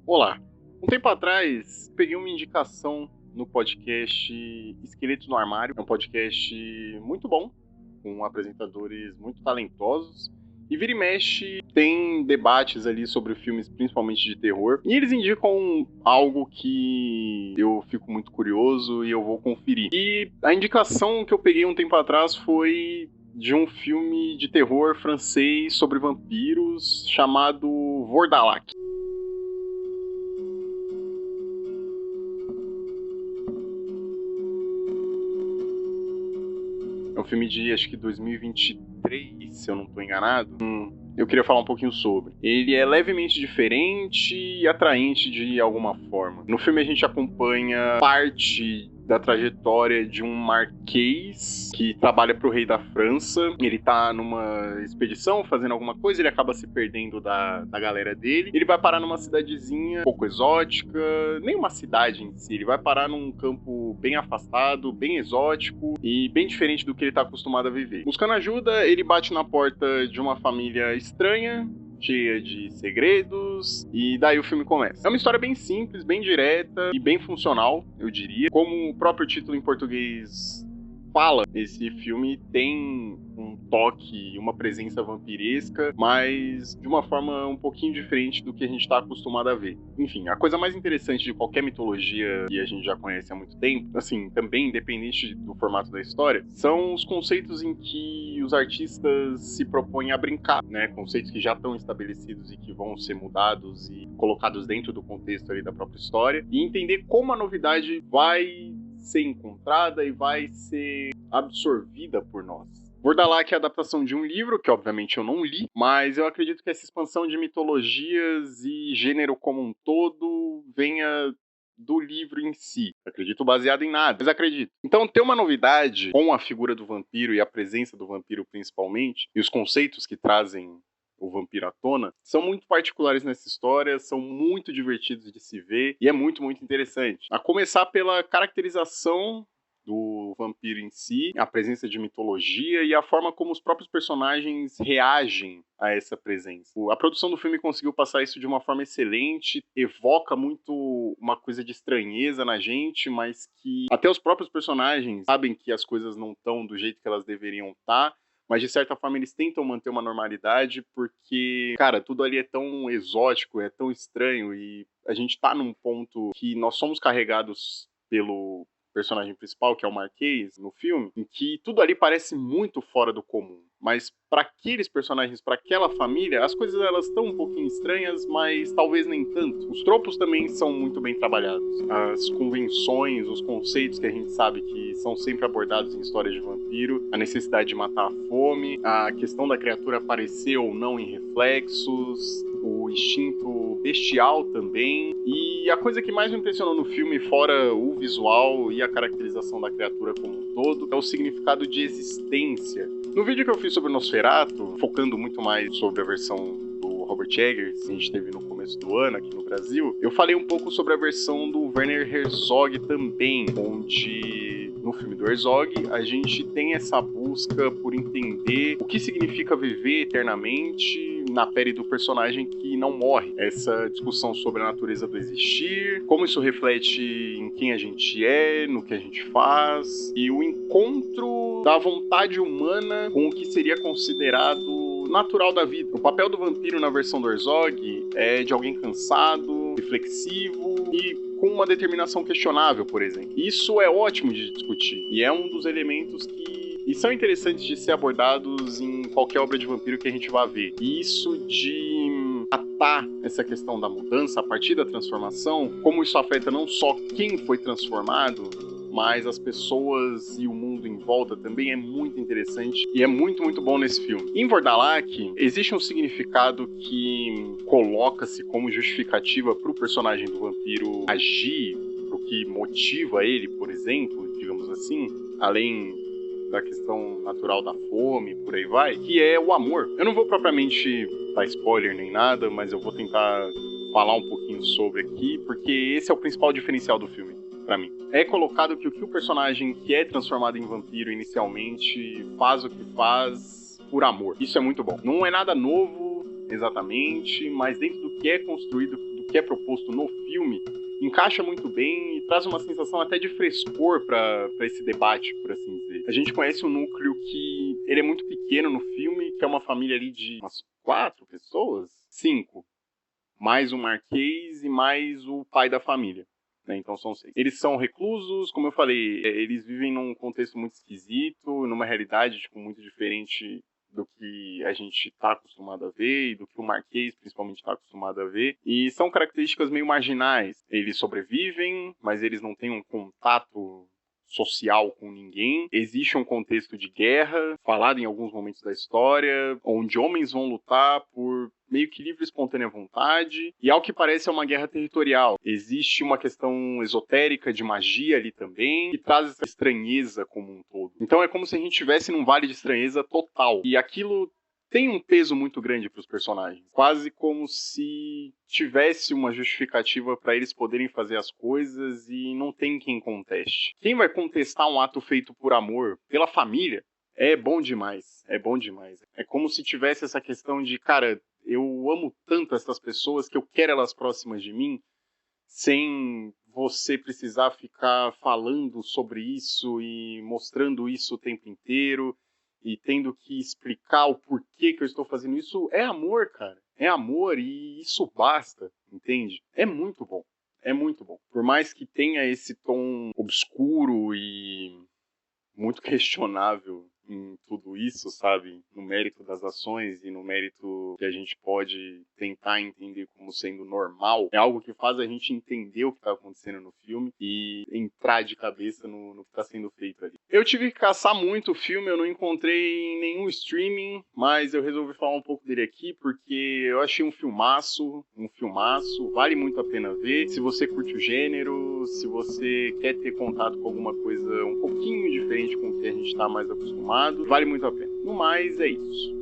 Olá! Um tempo atrás, peguei uma indicação no podcast Esqueletos no Armário. É um podcast muito bom, com apresentadores muito talentosos. E vira e mexe, tem debates ali sobre filmes, principalmente de terror. E eles indicam algo que eu fico muito curioso e eu vou conferir. E a indicação que eu peguei um tempo atrás foi de um filme de terror francês sobre vampiros chamado Vordalac. É um filme de, acho que 2023, se eu não estou enganado. Eu queria falar um pouquinho sobre. Ele é levemente diferente e atraente de alguma forma. No filme a gente acompanha parte da trajetória de um marquês que trabalha pro rei da França. Ele tá numa expedição fazendo alguma coisa, ele acaba se perdendo da galera dele. Ele vai parar numa cidadezinha um pouco exótica, nem uma cidade em si, ele vai parar num campo bem afastado, bem exótico e bem diferente do que ele tá acostumado a viver. Buscando ajuda, ele bate na porta de uma família estranha, cheia de segredos, e daí o filme começa. É uma história bem simples, bem direta e bem funcional, eu diria. Como o próprio título em português fala, esse filme tem um toque e uma presença vampiresca, mas de uma forma um pouquinho diferente do que a gente está acostumado a ver. Enfim, a coisa mais interessante de qualquer mitologia que a gente já conhece há muito tempo, assim, também independente do formato da história, são os conceitos em que os artistas se propõem a brincar, né? Conceitos que já estão estabelecidos e que vão ser mudados e colocados dentro do contexto ali da própria história, e entender como a novidade vai ser encontrada e vai ser absorvida por nós. Vordalac é a adaptação de um livro, que obviamente eu não li, mas eu acredito que essa expansão de mitologias e gênero como um todo venha do livro em si. Acredito baseado em nada, mas acredito. Então, ter uma novidade com a figura do vampiro e a presença do vampiro principalmente, e os conceitos que trazem o vampiro à tona, são muito particulares nessa história, são muito divertidos de se ver e é muito, muito interessante. A começar pela caracterização do vampiro em si, a presença de mitologia e a forma como os próprios personagens reagem a essa presença. A produção do filme conseguiu passar isso de uma forma excelente, evoca muito uma coisa de estranheza na gente, mas que até os próprios personagens sabem que as coisas não estão do jeito que elas deveriam estar, mas de certa forma eles tentam manter uma normalidade porque, cara, tudo ali é tão exótico, é tão estranho e a gente tá num ponto que nós somos carregados pelo personagem principal, que é o Marquês, no filme, em que tudo ali parece muito fora do comum. Mas para aqueles personagens, para aquela família, as coisas elas estão um pouquinho estranhas, mas talvez nem tanto. Os tropos também são muito bem trabalhados. As convenções, os conceitos que a gente sabe que são sempre abordados em histórias de vampiro, a necessidade de matar a fome, a questão da criatura aparecer ou não em reflexos, o instinto bestial também. E a coisa que mais me impressionou no filme, fora o visual e a caracterização da criatura como um todo, é o significado de existência. No vídeo que eu fiz sobre o Nosferatu, focando muito mais sobre a versão do Robert Eggers, que a gente teve no começo do ano aqui no Brasil, eu falei um pouco sobre a versão do Werner Herzog também, onde no filme do Herzog a gente tem essa busca por entender o que significa viver eternamente na pele do personagem que não morre. Essa discussão sobre a natureza do existir, como isso reflete em quem a gente é, no que a gente faz, e o encontro da vontade humana com o que seria considerado natural da vida. O papel do vampiro na versão do Herzog é de alguém cansado, reflexivo e com uma determinação questionável, por exemplo. Isso é ótimo de discutir e é um dos elementos que são interessantes de ser abordados em qualquer obra de vampiro que a gente vá ver. E isso de tratar essa questão da mudança a partir da transformação, como isso afeta não só quem foi transformado, mas as pessoas e o mundo em volta também é muito interessante e é muito, muito bom nesse filme. Em Vordalac, existe um significado que coloca-se como justificativa para o personagem do vampiro agir, o que motiva ele, por exemplo, digamos assim, além da questão natural da fome, por aí vai, que é o amor. Eu não vou propriamente dar spoiler nem nada, mas eu vou tentar falar um pouquinho sobre aqui, porque esse é o principal diferencial do filme, pra mim. É colocado que o personagem que é transformado em vampiro inicialmente faz o que faz por amor. Isso é muito bom. Não é nada novo, exatamente, mas dentro do que é construído, do que é proposto no filme encaixa muito bem e traz uma sensação até de frescor para esse debate, por assim dizer. A gente conhece um núcleo que ele é muito pequeno no filme, que é uma família ali de umas 4 pessoas? 5. Mais um Marquês e mais o pai da família. Então são 6. Eles são reclusos, como eu falei, eles vivem num contexto muito esquisito, numa realidade muito diferente do que a gente está acostumado a ver e do que o Marquês principalmente está acostumado a ver. E são características meio marginais. Eles sobrevivem, mas eles não têm um contato social com ninguém. Existe um contexto de guerra, falado em alguns momentos da história, onde homens vão lutar por meio que livre e espontânea vontade, e ao que parece é uma guerra territorial. Existe uma questão esotérica de magia ali também, que traz essa estranheza como um todo. Então é como se a gente estivesse num vale de estranheza total, e aquilo tem um peso muito grande para os personagens. Quase como se tivesse uma justificativa para eles poderem fazer as coisas e não tem quem conteste. Quem vai contestar um ato feito por amor, pela família, é bom demais. É bom demais. É como se tivesse essa questão de, cara, eu amo tanto essas pessoas que eu quero elas próximas de mim, sem você precisar ficar falando sobre isso e mostrando isso o tempo inteiro e tendo que explicar o porquê que eu estou fazendo isso. É amor, cara. É amor e isso basta, entende? É muito bom. É muito bom. Por mais que tenha esse tom obscuro e muito questionável em tudo isso, sabe? No mérito das ações e no mérito que a gente pode tentar entender como sendo normal. É algo que faz a gente entender o que está acontecendo no filme e entrar de cabeça no que está sendo feito ali. Eu tive que caçar muito o filme, eu não encontrei em nenhum streaming, mas eu resolvi falar um pouco dele aqui porque eu achei um filmaço, vale muito a pena ver. Se você curte o gênero, se você quer ter contato com alguma coisa um pouquinho diferente com o que a gente está mais acostumado, vale muito a pena. No mais, é isso.